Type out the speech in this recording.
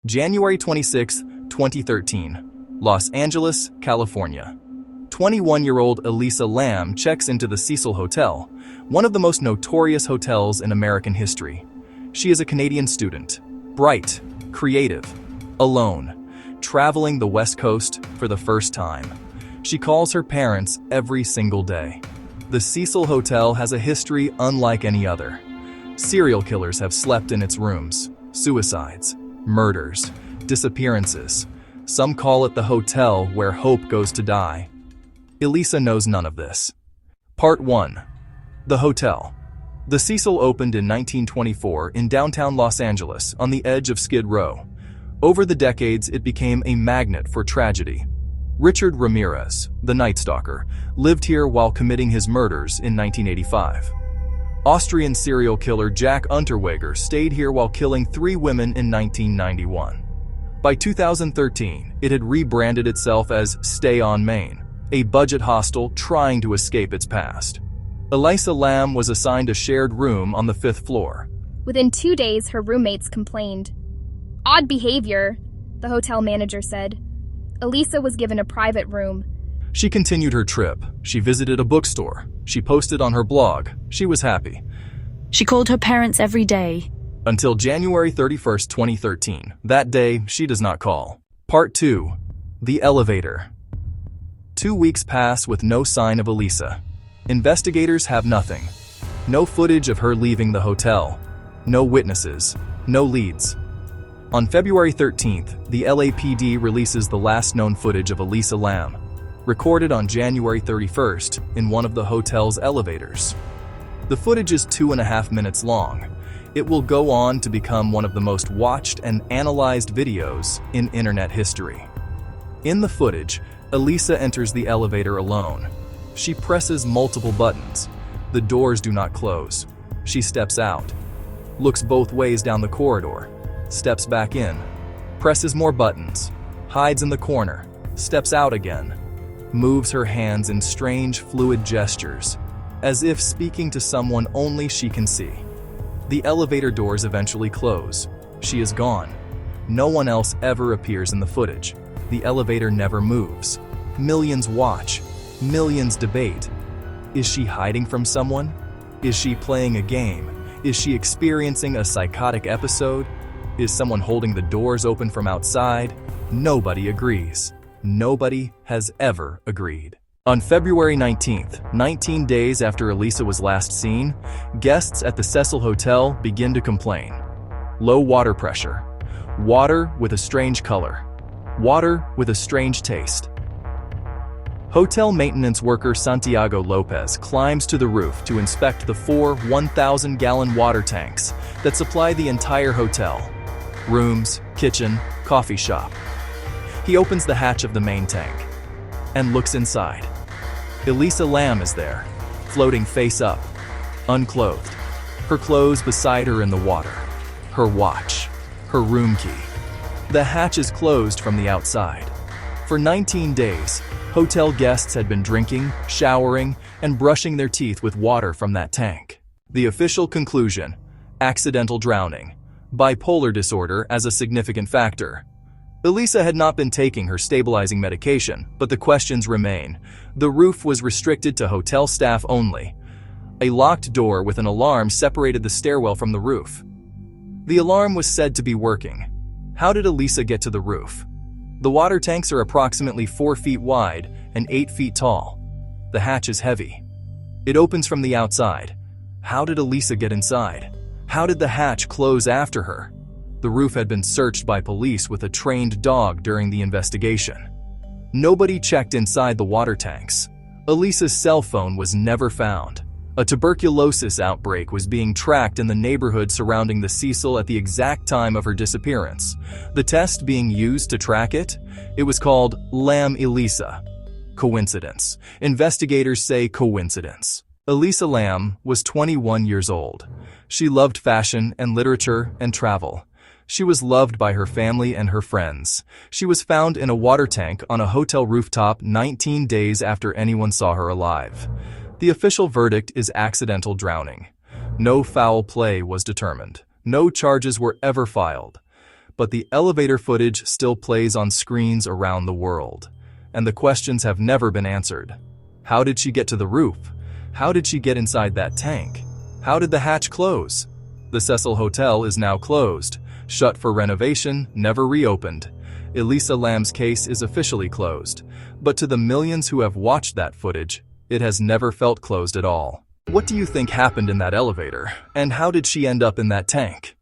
January 26, 2013, Los Angeles, California. 21-year-old Elisa Lam checks into the Cecil Hotel, one of the most notorious hotels in American history. She is a Canadian student, bright, creative, alone, traveling the West Coast for the first time. She calls her parents every single day. The Cecil Hotel has a history unlike any other. Serial killers have slept in its rooms, suicides, murders, disappearances. Some call it the hotel where hope goes to die. Elisa knows none of this. Part 1. The Hotel. The Cecil opened in 1924 in downtown Los Angeles on the edge of Skid Row. Over the decades, it became a magnet for tragedy. Richard Ramirez, the Night Stalker, lived here while committing his murders in 1985. Austrian serial killer Jack Unterweger stayed here while killing 3 women in 1991. By 2013, it had rebranded itself as Stay on Main, a budget hostel trying to escape its past. Elisa Lam was assigned a shared room on the 5th floor. Within 2 days, her roommates complained. "Odd behavior," the hotel manager said. Elisa was given a private room. She continued her trip. She visited a bookstore. She posted on her blog. She was happy. She called her parents every day. Until January 31st, 2013. That day, she does not call. Part 2. The Elevator. 2 weeks pass with no sign of Elisa. Investigators have nothing. No footage of her leaving the hotel. No witnesses. No leads. On February 13th, the LAPD releases the last known footage of Elisa Lam, recorded on January 31st in one of the hotel's elevators. The footage is 2.5 minutes long. It will go on to become one of the most watched and analyzed videos in internet history. In the footage, Elisa enters the elevator alone. She presses multiple buttons. The doors do not close. She steps out, looks both ways down the corridor, steps back in, presses more buttons, hides in the corner, steps out again, moves her hands in strange, fluid gestures, as if speaking to someone only she can see. The elevator doors eventually close. She is gone. No one else ever appears in the footage. The elevator never moves. Millions watch. Millions debate. Is she hiding from someone? Is she playing a game? Is she experiencing a psychotic episode? Is someone holding the doors open from outside? Nobody agrees. Nobody has ever agreed. On February 19th, 19 days after Elisa was last seen, guests at the Cecil Hotel begin to complain. Low water pressure. Water with a strange color. Water with a strange taste. Hotel maintenance worker Santiago Lopez climbs to the roof to inspect the 4 1,000-gallon water tanks that supply the entire hotel. Rooms, kitchen, coffee shop. He opens the hatch of the main tank and looks inside. Elisa Lam is there, floating face up, unclothed, her clothes beside her in the water, her watch, her room key. The hatch is closed from the outside. For 19 days, hotel guests had been drinking, showering, and brushing their teeth with water from that tank. The official conclusion: accidental drowning. Bipolar disorder as a significant factor. Elisa had not been taking her stabilizing medication, but the questions remain. The roof was restricted to hotel staff only. A locked door with an alarm separated the stairwell from the roof. The alarm was said to be working. How did Elisa get to the roof? The water tanks are approximately 4 feet wide and 8 feet tall. The hatch is heavy. It opens from the outside. How did Elisa get inside? How did the hatch close after her? The roof had been searched by police with a trained dog during the investigation. Nobody checked inside the water tanks. Elisa's cell phone was never found. A tuberculosis outbreak was being tracked in the neighborhood surrounding the Cecil at the exact time of her disappearance. The test being used to track it? It was called Lam-Elisa. Coincidence. Investigators say coincidence. Elisa Lam was 21 years old. She loved fashion and literature and travel. She was loved by her family and her friends. She was found in a water tank on a hotel rooftop 19 days after anyone saw her alive. The official verdict is accidental drowning. No foul play was determined. No charges were ever filed. But the elevator footage still plays on screens around the world, and the questions have never been answered. How did she get to the roof? How did she get inside that tank? How did the hatch close? The Cecil Hotel is now closed, shut for renovation, never reopened. Elisa Lam's case is officially closed, but to the millions who have watched that footage, it has never felt closed at all. What do you think happened in that elevator, and how did she end up in that tank?